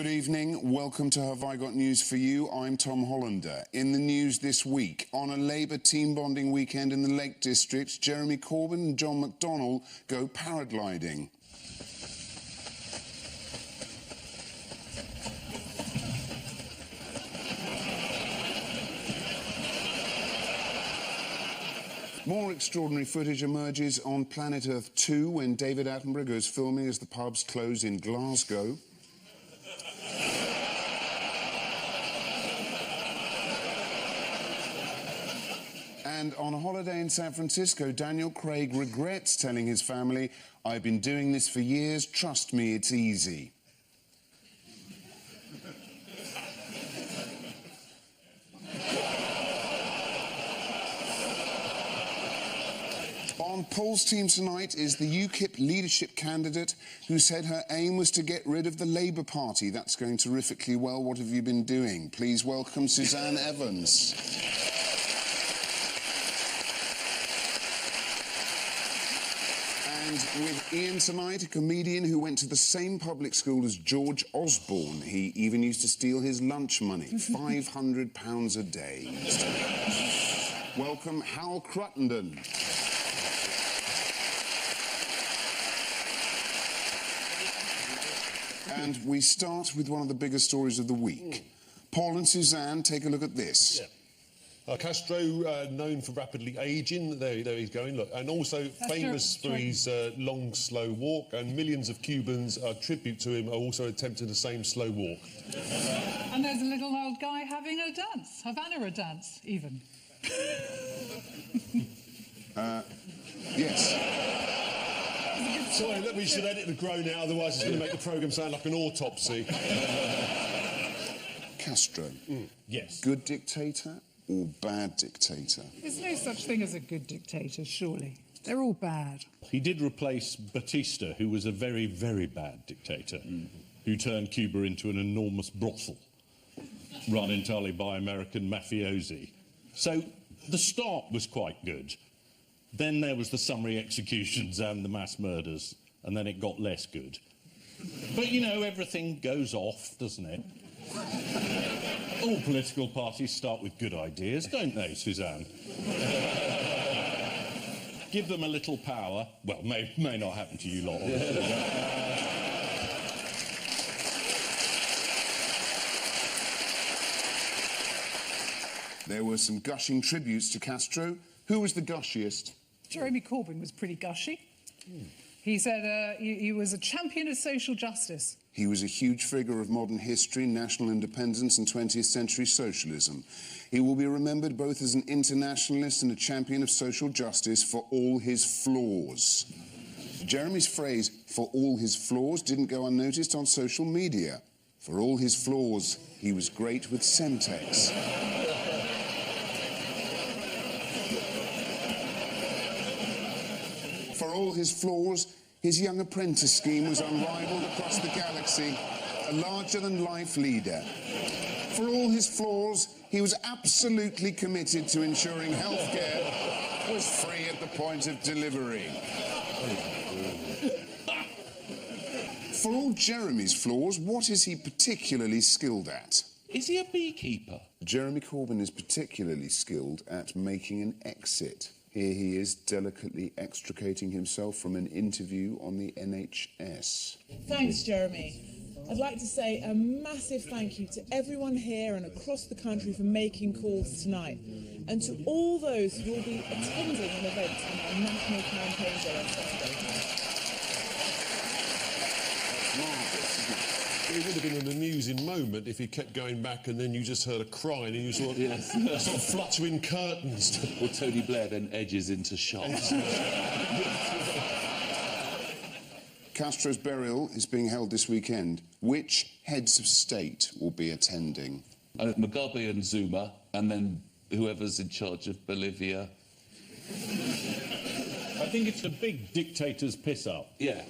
Good evening. Welcome to Have I Got News for You? I'm Tom Hollander. In the news this week, on a Labour team bonding weekend in the Lake District, Jeremy Corbyn and John McDonnell go paragliding. More extraordinary footage emerges on Planet Earth 2 when David Attenborough goes filming as the pubs close in Glasgow. And on a holiday in San Francisco, Daniel Craig regrets telling his family, "I've been doing this for years, trust me, it's easy." On Paul's team tonight is the UKIP leadership candidate who said her aim was to get rid of the Labour Party. That's going terrifically well. What have you been doing? Please welcome Suzanne Evans. And with Ian tonight, a comedian who went to the same public school as George Osborne. He even used to steal his lunch money, £500 a day. Welcome Hal Cruttenden. And we start with one of the biggest stories of the week. Paul and Suzanne, take a look at this. Yeah. Castro, known for rapidly ageing, there he's going, look, and also famous for his long, slow walk, and millions of Cubans, tribute to him, are also attempting the same slow walk. And there's a little old guy having a dance, Havana dance, even. Yes. Sorry, look, we should edit the groan out, otherwise it's going to make the programme sound like an autopsy. Castro. Yes. Good dictator or bad dictator? There's no such thing as a good dictator, surely. They're all bad. He did replace Batista, who was a very, very bad dictator, who turned Cuba into an enormous brothel, run entirely by American mafiosi. So the start was quite good. Then there was the summary executions and the mass murders, and then it got less good. But, you know, everything goes off, doesn't it? All political parties start with good ideas, don't they, Suzanne? Give them a little power. Well, may not happen to you lot. There were some gushing tributes to Castro. Who was the gushiest? Jeremy Corbyn was pretty gushy. He said he was a champion of social justice. He was a huge figure of modern history, national independence and 20th century socialism. He will be remembered both as an internationalist and a champion of social justice for all his flaws. Jeremy's phrase, "for all his flaws," didn't go unnoticed on social media. For all his flaws, he was great with Semtex. For all his flaws, his young apprentice scheme was unrivaled across the galaxy, a larger-than-life leader. For all his flaws, he was absolutely committed to ensuring healthcare was free at the point of delivery. For all Jeremy's flaws, what is he particularly skilled at? Is he a beekeeper? Jeremy Corbyn is particularly skilled at making an exit. Here he is, delicately extricating himself from an interview on the NHS. Thanks, Jeremy. I'd like to say a massive thank you to everyone here and across the country for making calls tonight, and to all those who will be attending an event on our national campaign day on Saturday. It would have been an amusing moment if he kept going back and then you just heard a cry and you saw sort of fluttering curtains. Or Tony Blair then edges into shots. Castro's burial is being held this weekend. Which heads of state will be attending? Mugabe and Zuma, and then whoever's in charge of Bolivia. I think it's a big dictator's piss-up. Yeah.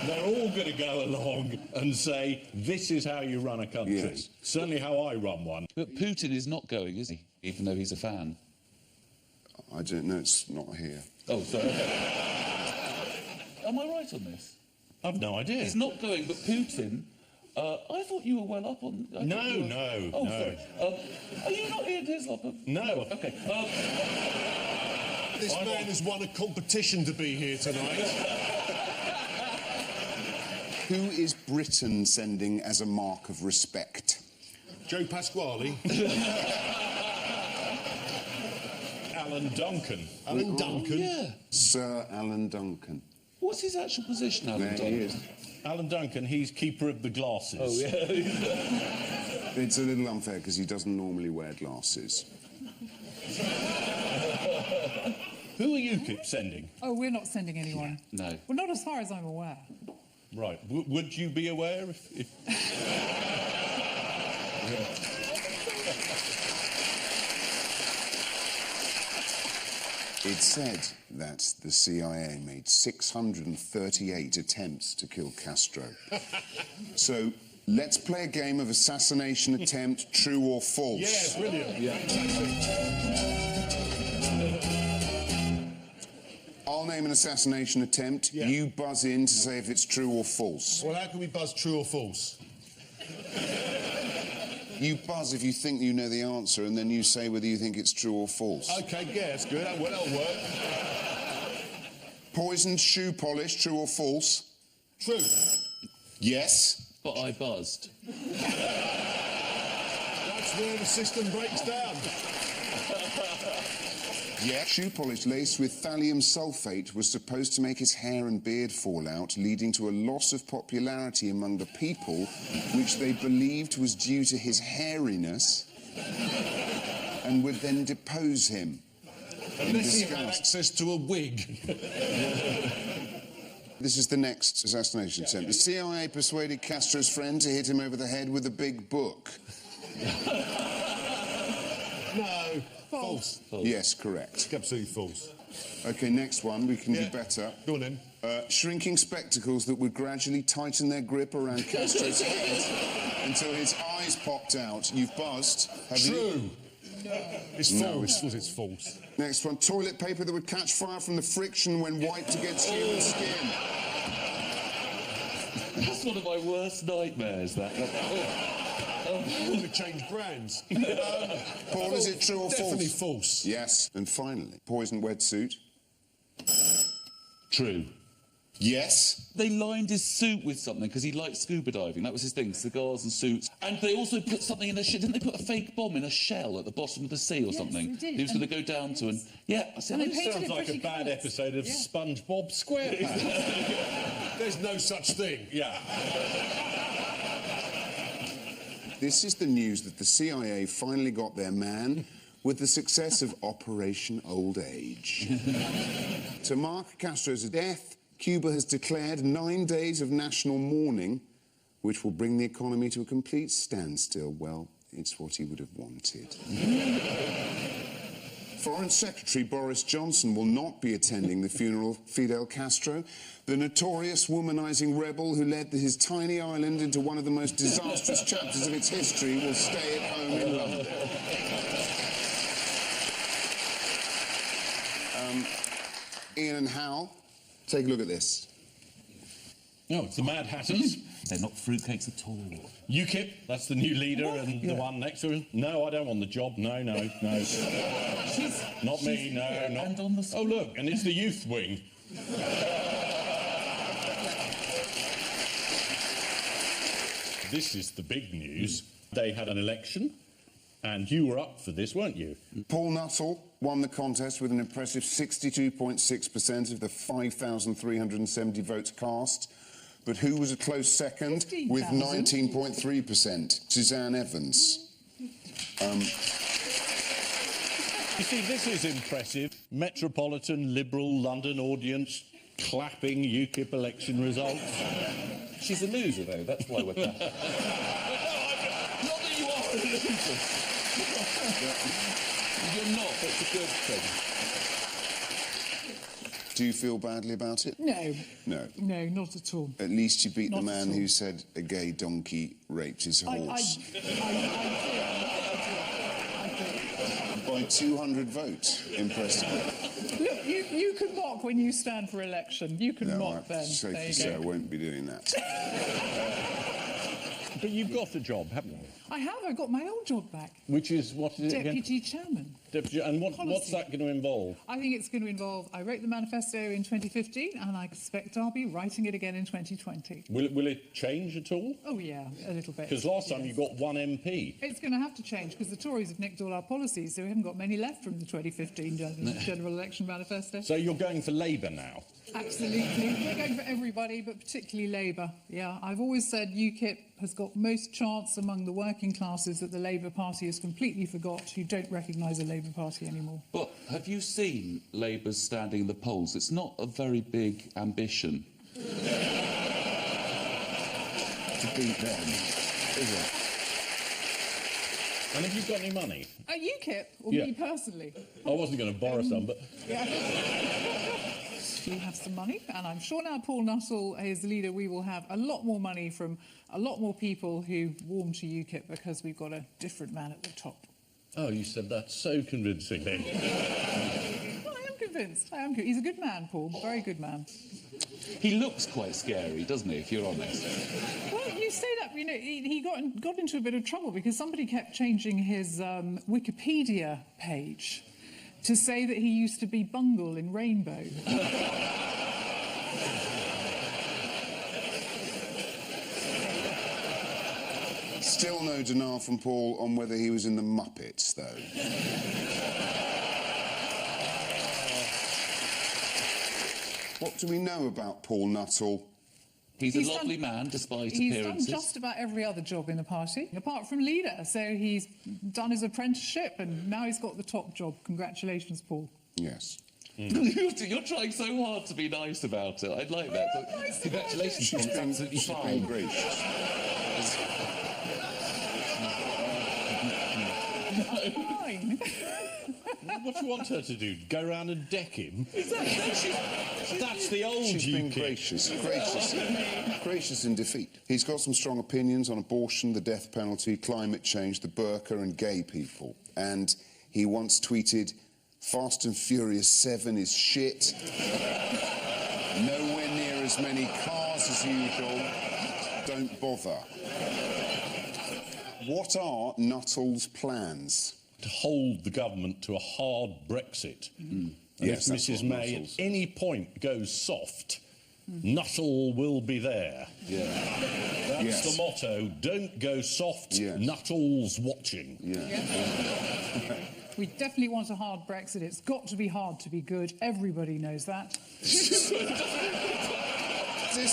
They're all going to go along and say, this is how you run a country. Yes. Certainly how I run one. But Putin is not going, is he? Even though he's a fan. I don't know, it's not here. Oh, sorry. Am I right on this? I've no idea. He's not going, but Putin I thought you were well up on... No, no, Oh, no. sorry. Are you not Ian Hislop? No. OK. This man has won a competition to be here tonight. Who is Britain sending as a mark of respect? Joe Pasquale. Alan Duncan. Alan Duncan. Yeah. Sir Alan Duncan. What's his actual position, Alan There Duncan? he is. Alan Duncan, he's keeper of the glasses. Oh, yeah. It's a little unfair because he doesn't normally wear glasses. Who are UKIP sending? Oh, we're not sending anyone. No. Well, not as far as I'm aware. Right. Would you be aware if... It's said that the CIA made 638 attempts to kill Castro. So let's play a game of assassination attempt, true or false. Yeah, brilliant. Yeah. I'll name an assassination attempt. Yeah. You buzz in to say if it's true or false. Well, how can we buzz true or false? You buzz if you think you know the answer, and then you say whether you think it's true or false. OK, yeah, that's good. That'll work. Poisoned shoe polish, true or false? True. Yes. But I buzzed. That's where the system breaks down. Yeah. Shoe polish laced with thallium sulfate was supposed to make his hair and beard fall out, leading to a loss of popularity among the people, which they believed was due to his hairiness, and would then depose him. Unless he had access to a wig. This is the next assassination attempt. The CIA persuaded Castro's friend to hit him over the head with a big book. No. False. Yes, correct. Absolutely false. OK, next one. We can do Yeah. better. Go on then. Shrinking spectacles that would gradually tighten their grip around Castro's head until his eyes popped out. You've buzzed, have you? True. It's No, false. It's false. Next one. Toilet paper that would catch fire from the friction when wiped against human skin. That's one of my worst nightmares, that. I'm going to change brands. Paul, is it true or false? Definitely false. Yes. And finally, poisoned wetsuit. True. Yes. They lined his suit with something because he liked scuba diving. That was his thing, cigars and suits. And they also put something in a shell. Didn't they put a fake bomb in a shell at the bottom of the sea or something? they did. He was going to go down to and... Yeah, I said... And they "Oh, painted Sounds it like a pretty bad colours. episode of Yeah. SpongeBob SquarePants. There's no such thing. Yeah. This is the news that the CIA finally got their man with the success of Operation Old Age. To mark Castro's death, Cuba has declared 9 days of national mourning, which will bring the economy to a complete standstill. Well, it's what he would have wanted. Foreign Secretary Boris Johnson will not be attending the funeral of Fidel Castro, the notorious womanizing rebel who led his tiny island into one of the most disastrous chapters of its history will stay at home in London. Ian and Hal, take a look at this. No, it's the Mad Hatters. They're not fruitcakes at all. UKIP, that's the new leader, and the one next to him. No, I don't want the job. No, no, no. Not me, no, not... And on the... Oh, look, and it's the youth wing. This is the big news. They had an election, and you were up for this, weren't you? Paul Nuttall won the contest with an impressive 62.6% of the 5,370 votes cast. But who was a close second 15,000. with 19.3%? Suzanne Evans. You see, this is impressive. Metropolitan Liberal London audience clapping UKIP election results. She's a loser, though. That's why we're... Not that you are a loser. You're not. That's a good thing. Do you feel badly about it? No. No. No, not at all. At least you beat Not the man at all. who said a gay donkey raped his horse. By 200 votes, impressively. Look, you can mock when you stand for election. You can No, mock then. safe There to you say I go. won't be doing that. But you've got a job, haven't you? I have. I got my old job back. Which is, what is it again? Deputy chairman. Deputy, and what's Policy. that going to involve? I think it's going to involve... I wrote the manifesto in 2015, and I expect I'll be writing it again in 2020. Will it change at all? Oh, yeah, a little bit. Because last time you got one MP. It's going to have to change, because the Tories have nicked all our policies, so we haven't got many left from the 2015 general election manifesto. So you're going for Labour now? Absolutely. We're going for everybody, but particularly Labour. Yeah, I've always said UKIP has got most chance among the working classes that the Labour Party has completely forgot, who don't recognise a Labour Party anymore. But have you seen Labour's standing in the polls? It's not a very big ambition. To beat them, is it? And have you got any money? UKIP, or Yeah. me personally? I wasn't going to borrow some, but... Yeah. We have some money, and I'm sure now Paul Nuttall is the leader, we will have a lot more money from a lot more people who warm to UKIP because we've got a different man at the top. Oh, you said that so convincingly. Well, I am convinced. I am. He's a good man, Paul. Very good man. He looks quite scary, doesn't he, if you're honest? Well, you say that, you know, he got into a bit of trouble because somebody kept changing his Wikipedia page to say that he used to be Bungle in Rainbow. Still no denial from Paul on whether he was in the Muppets, though. What do we know about Paul Nuttall? He's a lovely man, despite He's appearances. done just about every other job in the party, apart from leader. So he's done his apprenticeship, and now he's got the top job. Congratulations, Paul. Yes. You're trying so hard to be nice about it. I'd like that. Congratulations, Paul. It's absolutely fine. Gracious. Fine. What do you want her to do? Go around and deck him? That's the old She's been UKIP. gracious in defeat. He's got some strong opinions on abortion, the death penalty, climate change, the burqa and gay people. And he once tweeted, "Fast and Furious 7 is shit. Nowhere near as many cars as usual. Don't bother." What are Nuttall's plans? To hold the government to a hard Brexit. And Yes, if that's Mrs what May Nuttall's. at any point goes soft, Nuttall will be there. Yeah. That's Yes. the motto. Don't go soft, Yes. Nuttall's watching. Yeah. We definitely want a hard Brexit. It's got to be hard to be good. Everybody knows that. This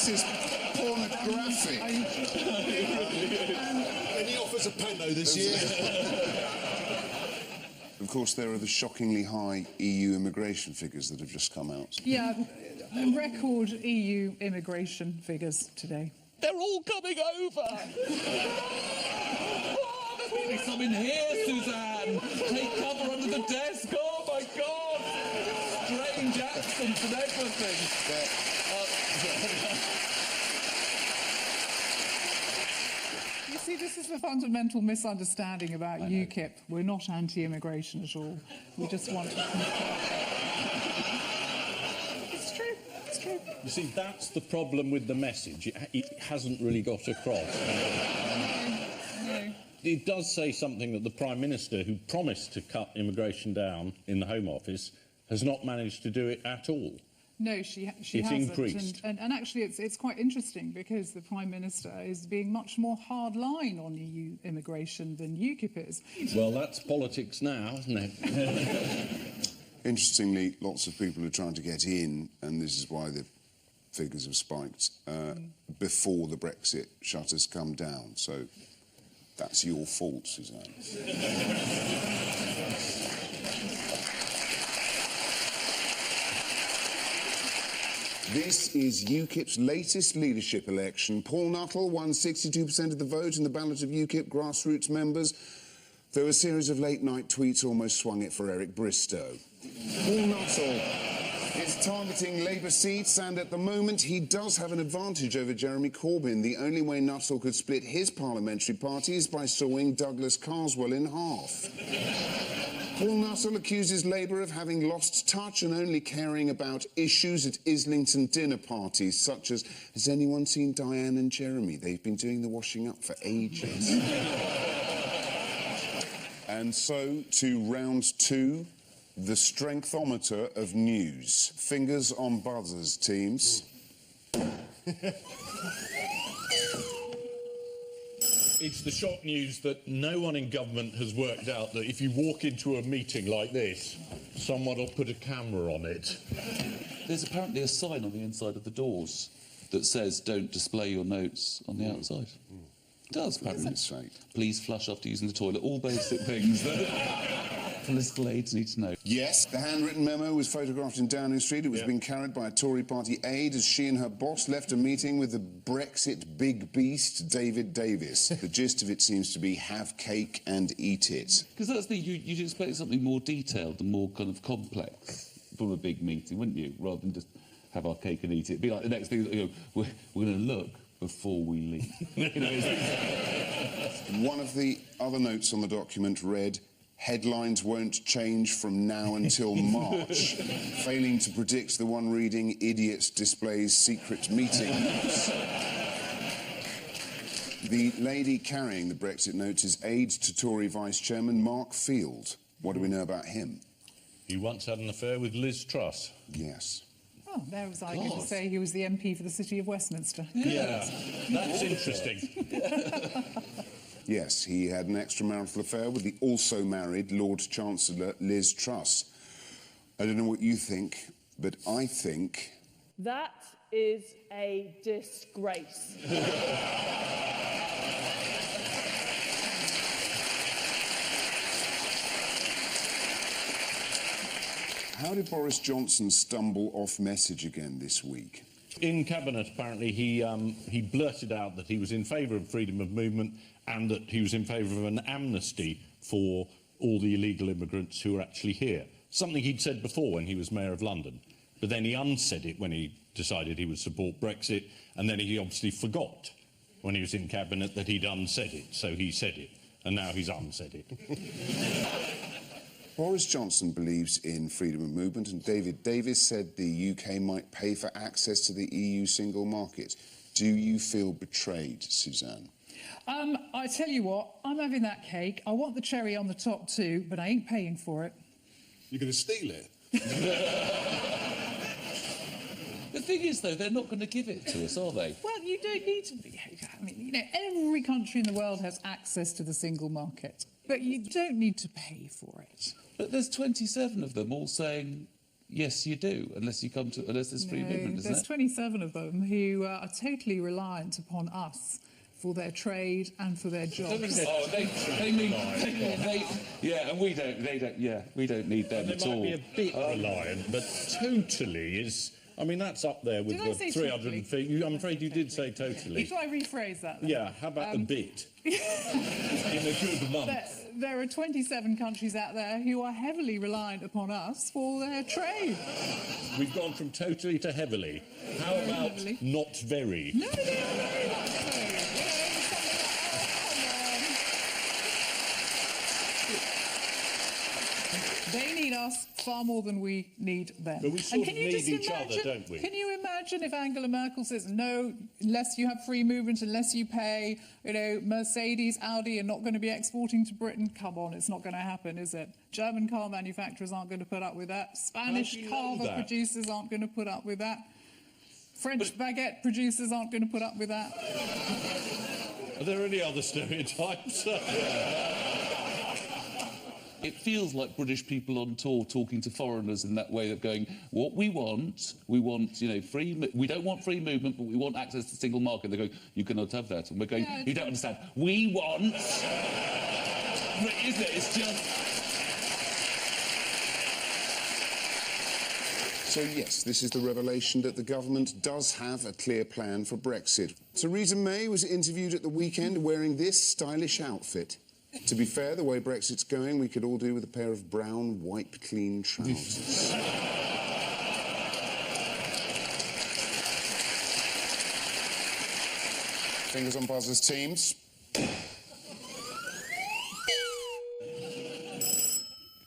is pornographic. Any offers of panto this year? Of course, there are the shockingly high EU immigration figures that have just come out. Yeah, record EU immigration figures today. They're all coming over! Oh, there's probably some in here, Suzanne! Take cover under the desk! Oh, my God! Strange accents and everything! You see, this is the fundamental misunderstanding about UKIP. We're not anti-immigration at all. We just want to... It's true. It's true. You see, that's the problem with the message. It hasn't really got across. No. It does say something that the Prime Minister, who promised to cut immigration down in the Home Office, has not managed to do it at all. No, she It's hasn't. increased. And actually, it's quite interesting because the Prime Minister is being much more hard-line on EU immigration than UKIP is. Well, that's politics now, isn't it? Interestingly, lots of people are trying to get in, and this is why the figures have spiked, before the Brexit shutters come down. So that's your fault, Suzanne. This is UKIP's latest leadership election. Paul Nuttall won 62% of the vote in the ballot of UKIP grassroots members, though a series of late-night tweets almost swung it for Eric Bristow. Paul Nuttall It's targeting Labour seats, and at the moment he does have an advantage over Jeremy Corbyn. The only way Nuttall could split his parliamentary party is by sawing Douglas Carswell in half. Paul Nuttall accuses Labour of having lost touch and only caring about issues at Islington dinner parties, such as, has anyone seen Diane and Jeremy? They've been doing the washing up for ages. And so to round two, the strengthometer of news. Fingers on buzzers, teams. It's the shock news that no one in government has worked out that if you walk into a meeting like this, someone will put a camera on it. There's apparently a sign on the inside of the doors that says, don't display your notes on the outside. It does, apparently. Please flush after using the toilet. All basic things that political aides need to know. Yes, the handwritten memo was photographed in Downing Street. It was being carried by a Tory party aide as she and her boss left a meeting with the Brexit big beast, David Davis. The gist of it seems to be have cake and eat it. Because that's the you'd expect something more detailed and more kind of complex from a big meeting, wouldn't you? Rather than just have our cake and eat it. It'd be like the next thing, you know, we're going to look before we leave. You know, one of the other notes on the document read, headlines won't change from now until March, failing to predict the one reading, idiots displays secret meeting notes. The lady carrying the Brexit notes is aide to Tory Vice Chairman Mark Field. What do we know about him? He once had an affair with Liz Truss. Yes. Oh, there was I going to say he was the MP for the City of Westminster. Yeah, that's interesting. Yes, he had an extramarital affair with the also married Lord Chancellor Liz Truss. I don't know what you think, but I think... That is a disgrace. How did Boris Johnson stumble off message again this week? In Cabinet, apparently, he blurted out that he was in favour of freedom of movement and that he was in favour of an amnesty for all the illegal immigrants who are actually here. Something he'd said before when he was Mayor of London. But then he unsaid it when he decided he would support Brexit, and then he obviously forgot when he was in Cabinet that he'd unsaid it, so he said it, and now he's unsaid it. Boris Johnson believes in freedom of movement, and David Davis said the UK might pay for access to the EU single market. Do you feel betrayed, Suzanne? I tell you what, I'm having that cake. I want the cherry on the top too, but I ain't paying for it. You're going to steal it? The thing is, though, they're not going to give it to us, are they? Well, you don't need to be... I mean, you know, every country in the world has access to the single market, but you don't need to pay for it. But there's 27 of them all saying, yes, you do, unless there's free movement, isn't there's it? 27 of them who are totally reliant upon us for their trade and for their jobs. Oh, they need... yeah, and we don't need them at all. They might be a bit reliant, but totally is... I mean, that's up there with the 350... I'm afraid you did say totally. Shall I rephrase that then? Yeah, how about a bit? In a good month. There are 27 countries out there who are heavily reliant upon us for their trade. We've gone from totally to heavily. How about heavily. Not very? No, very much so. They need us far more than we need them. But we sort of need each other, don't we? Can you imagine if Angela Merkel says, no, unless you have free movement, unless you pay, you know, Mercedes, Audi are not going to be exporting to Britain? Come on, it's not going to happen, is it? German car manufacturers aren't going to put up with that. Spanish carver producers aren't going to put up with that. French baguette producers aren't going to put up with that. Are there any other stereotypes? It feels like British people on tour talking to foreigners in that way of going, what we want, you know, we don't want free movement, but we want access to the single market. They're going, you cannot have that. And we're going, you don't understand. We want... But isn't it? It's just... So, yes, this is the revelation that the government does have a clear plan for Brexit. Theresa May was interviewed at the weekend wearing this stylish outfit. To be fair, the way Brexit's going, we could all do with a pair of brown, wipe-clean trousers. Fingers on buzzers, teams.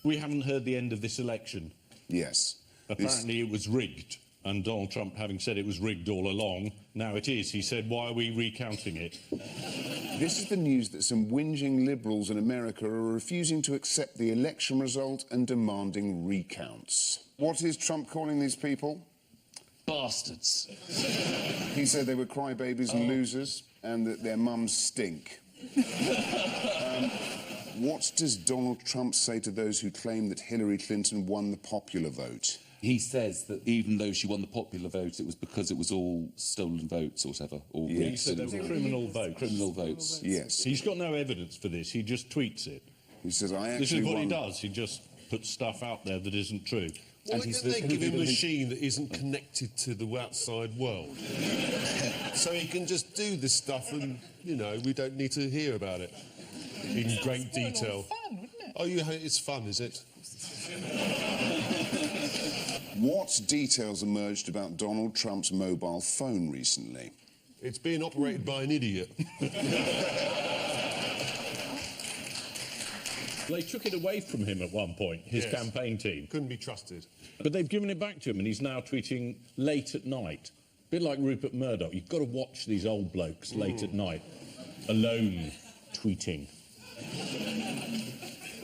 We haven't heard the end of this election. Yes. Apparently it was rigged, and Donald Trump, having said it was rigged all along, now it is. He said, why are we recounting it? This is the news that some whinging Liberals in America are refusing to accept the election result and demanding recounts. What is Trump calling these people? Bastards. He said they were crybabies and losers, and that their mums stink. What does Donald Trump say to those who claim that Hillary Clinton won the popular vote? He says that even though she won the popular vote, it was because it was all stolen votes or whatever. Or Yeah. rigged He said they were criminal votes. criminal votes. Yes. He's got no evidence for this. He just tweets it. He says, I This actually is what won. he does. He just puts stuff out there that isn't true. Why And he's don't they the- give him a machine that isn't connected to the outside world? So he can just do this stuff and, you know, we don't need to hear about it in great detail. Fun, wouldn't it? Oh, it's fun, is it? What details emerged about Donald Trump's mobile phone recently? It's being operated by an idiot. They took it away from him at one point, his Yes. campaign team. Couldn't be trusted. But they've given it back to him, and he's now tweeting late at night. A bit like Rupert Murdoch. You've got to watch these old blokes late at night, alone, tweeting.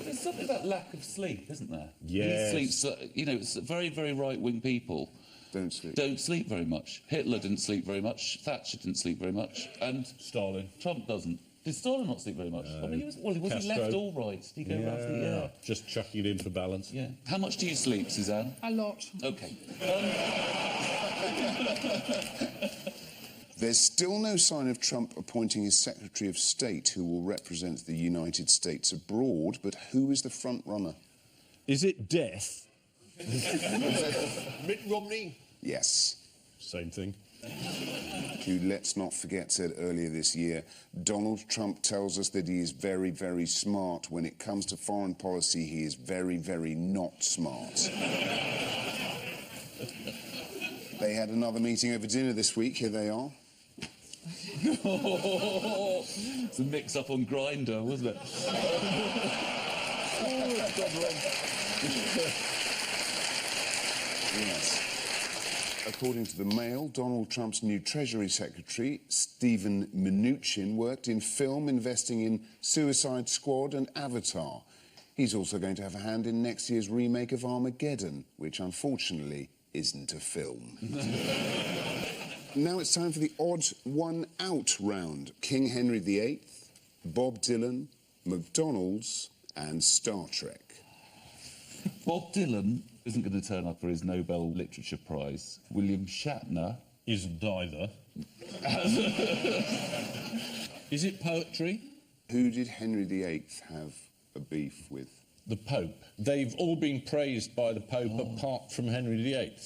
There's something about lack of sleep, isn't there? Yes. He sleeps, you know, it's very, very right-wing people Don't sleep. don't sleep very much. Hitler didn't sleep very much. Thatcher didn't sleep very much. And Stalin. Trump doesn't. Did Stalin not sleep very much? I mean, was he Castro. left all right? Did he go roughly? Yeah. Just chucking it in for balance. Yeah. How much do you sleep, Suzanne? A lot. Okay. There's still no sign of Trump appointing his Secretary of State who will represent the United States abroad, but who is the front runner? Is it death? Mitt Romney? Yes. Same thing. Who, let's not forget, said earlier this year, Donald Trump tells us that he is very, very smart. When it comes to foreign policy, he is very, very not smart. They had another meeting over dinner this week. Here they are. It's a mix-up on Grindr, wasn't it? Yes. According to the Mail, Donald Trump's new Treasury Secretary, Stephen Mnuchin, worked in film, investing in Suicide Squad and Avatar. He's also going to have a hand in next year's remake of Armageddon, which unfortunately isn't a film. Now it's time for the odd one out round. King Henry VIII, Bob Dylan, McDonald's and Star Trek. Bob Dylan isn't going to turn up for his Nobel Literature Prize. William Shatner Isn't either. Is it poetry? Who did Henry VIII have a beef with? The Pope. They've all been praised by the Pope apart from Henry VIII.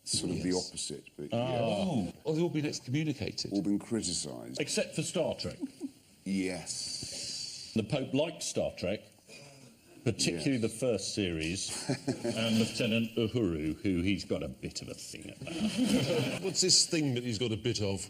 Sort of the opposite, but yeah. Oh, they've all been excommunicated. All been criticised. Except for Star Trek. Yes. The Pope liked Star Trek, particularly the first series, and Lieutenant Uhuru, who he's got a bit of a thing about. What's this thing that he's got a bit of?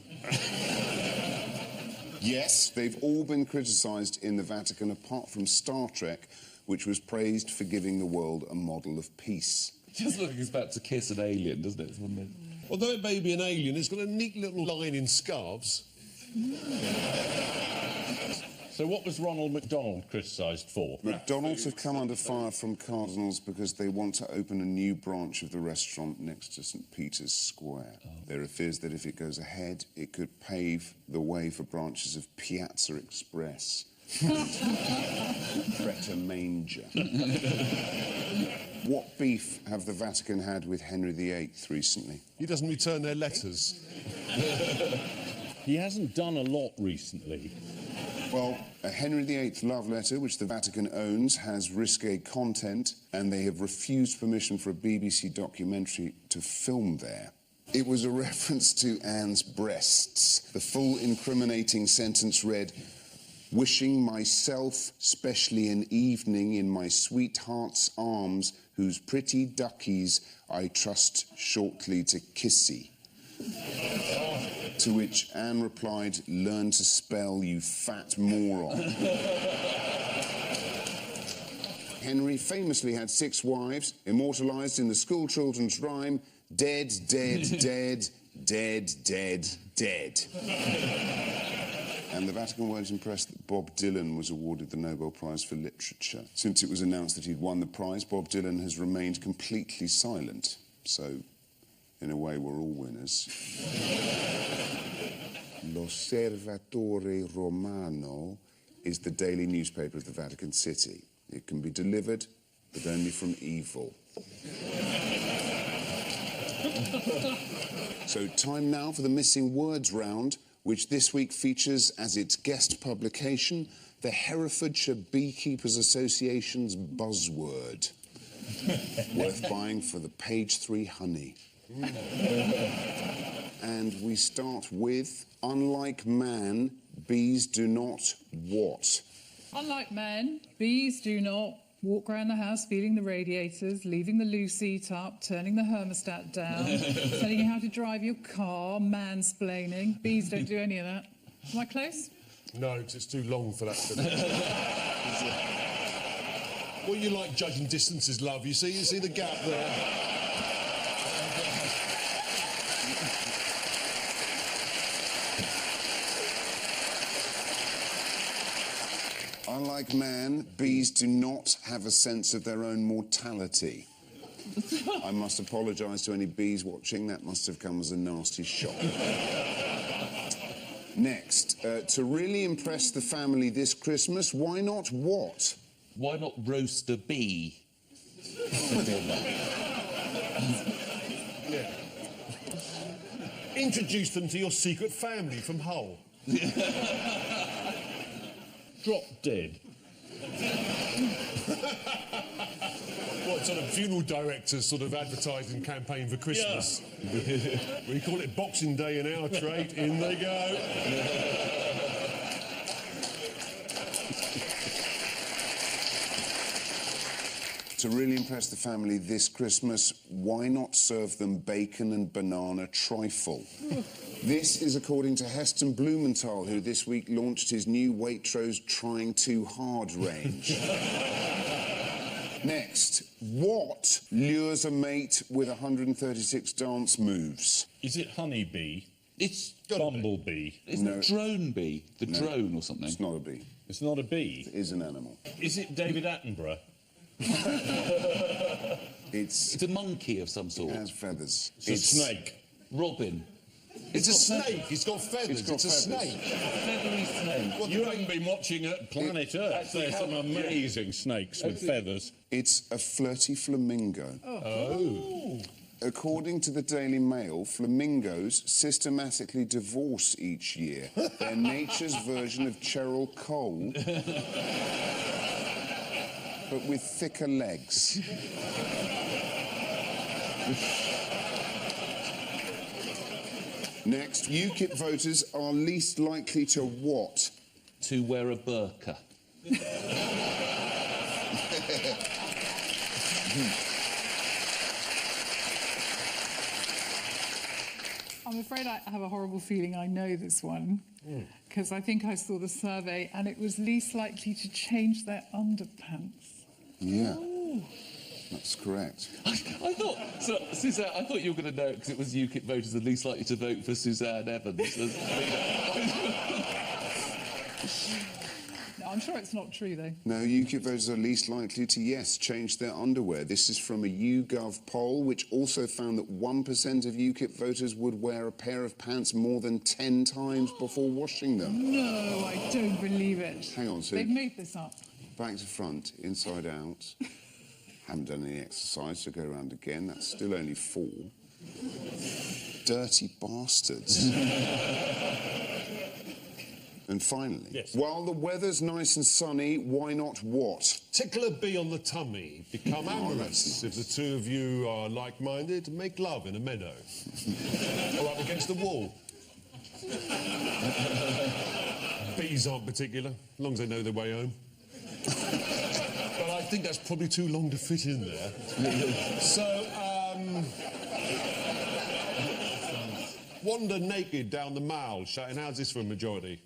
Yes, they've all been criticised in the Vatican apart from Star Trek, which was praised for giving the world a model of peace. Just looking he's about to kiss an alien, doesn't it? Although it may be an alien, it's got a neat little line in scarves. So what was Ronald McDonald criticised for? McDonald's have come under fire from cardinals because they want to open a new branch of the restaurant next to St Peter's Square. There are fears that if it goes ahead, it could pave the way for branches of Piazza Express. Pret a Manger. What beef have the Vatican had with Henry VIII recently? He doesn't return their letters. He hasn't done a lot recently. Well, a Henry VIII love letter, which the Vatican owns, has risque content, and they have refused permission for a BBC documentary to film there. It was a reference to Anne's breasts. The full incriminating sentence read, "Wishing myself, specially an evening, in my sweetheart's arms, whose pretty duckies I trust shortly to kissy." To which Anne replied, "Learn to spell, you fat moron." Henry famously had 6 wives, immortalised in the school children's rhyme, dead, dead, dead, dead, dead, dead. And the Vatican weren't impressed that Bob Dylan was awarded the Nobel Prize for Literature. Since it was announced that he'd won the prize, Bob Dylan has remained completely silent. So, in a way, we're all winners. L'Osservatore Romano is the daily newspaper of the Vatican City. It can be delivered, but only from evil. So, time now for the Missing Words round, which this week features as its guest publication the Herefordshire Beekeepers Association's buzzword. Worth buying for the page 3 honey. And we start with, unlike man, bees do not what? Unlike men, bees do not walk around the house feeling the radiators, leaving the loo seat up, turning the thermostat down, telling you how to drive your car, mansplaining. Bees don't do any of that. Am I close? No, 'cause it's too long for that. Well, you like judging distances, love. You see the gap there? Unlike man, bees do not have a sense of their own mortality. I must apologise to any bees watching. That must have come as a nasty shock. Next, to really impress the family this Christmas, why not what? Why not roast a bee? Yeah. Introduce them to your secret family from Hull. Drop dead. What sort of funeral directors sort of advertising campaign for Christmas? Yeah. We call it Boxing Day in our trade. In they go. To really impress the family this Christmas, why not serve them bacon and banana trifle? This is according to Heston Blumenthal, who this week launched his new Waitrose Trying Too Hard range. Next, what lures a mate with 136 dance moves? Is it honeybee? It's Bumblebee. It's No. a drone bee. The drone or something. It's not a bee. It's not a bee. It is an animal. Is it David Attenborough? It's a monkey of some sort. It has feathers. It's a snake. Robin. It's a snake. It's got feathers. It's got a feathers. snake. Feathery snake. What You the- haven't been watching Planet Earth. Actually, There's some amazing snakes with feathers. It's a flirty flamingo. Oh. According to the Daily Mail, flamingos systematically divorce each year. They're nature's version of Cheryl Cole, but with thicker legs. Next, UKIP voters are least likely to what? To wear a burqa. I'm afraid I have a horrible feeling I know this one, because I think I saw the survey and it was least likely to change their underpants. Yeah, that's correct. I thought, so, Suzanne, I thought you were going to know because it was UKIP voters the least likely to vote for Suzanne Evans. No, I'm sure it's not true, though. No, UKIP voters are least likely to, yes, change their underwear. This is from a YouGov poll, which also found that 1% of UKIP voters would wear a pair of pants more than 10 times before washing them. No, I don't believe it. Hang on, Sue. They've made this up. Back to front, inside out. Haven't done any exercise, so go around again. That's still only 4. Dirty bastards. And finally, Yes. while the weather's nice and sunny, why not what? Tickle a bee on the tummy. Become amorous. that's If the two of you are like-minded, make love in a meadow. Or up against the wall. Bees aren't particular, as long as they know their way home. But I think that's probably too long to fit in there. So, Wander naked down the mall, shouting, how's this for a majority?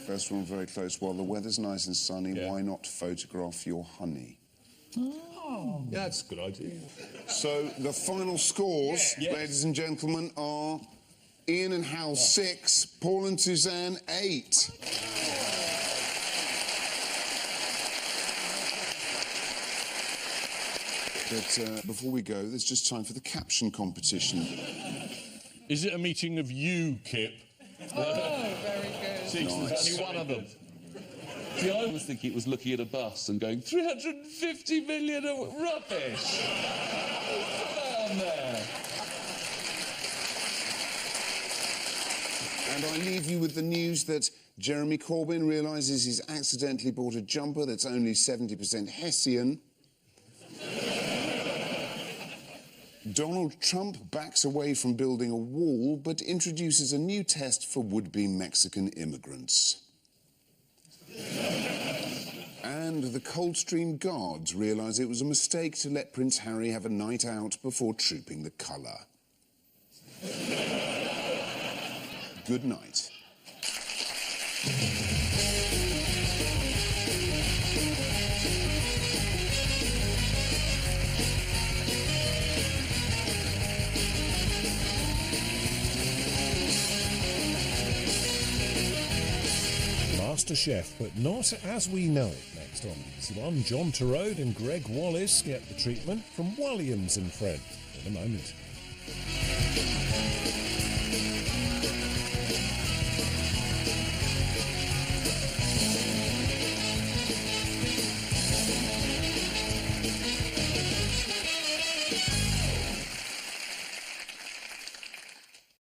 First one very close. While the weather's nice and sunny, why not photograph your honey? Oh. Yeah, that's a good idea. So the final scores, ladies and gentlemen, are Ian and Hal 6, Paul and Suzanne 8. But before we go, there's just time for the caption competition. Is it a meeting of you, Kip? Oh, very good. See, there's only one of them. See, I was thinking it was looking at a bus and going, 350 million of rubbish! What's down there? And I leave you with the news that Jeremy Corbyn realises he's accidentally bought a jumper that's only 70% Hessian. Donald Trump backs away from building a wall, but introduces a new test for would-be Mexican immigrants. And the Coldstream Guards realise it was a mistake to let Prince Harry have a night out before trooping the colour. Good night. MasterChef, but not as we know it. Next on BBC1, John Turode and Greg Wallace get the treatment from Williams and Friend in a moment.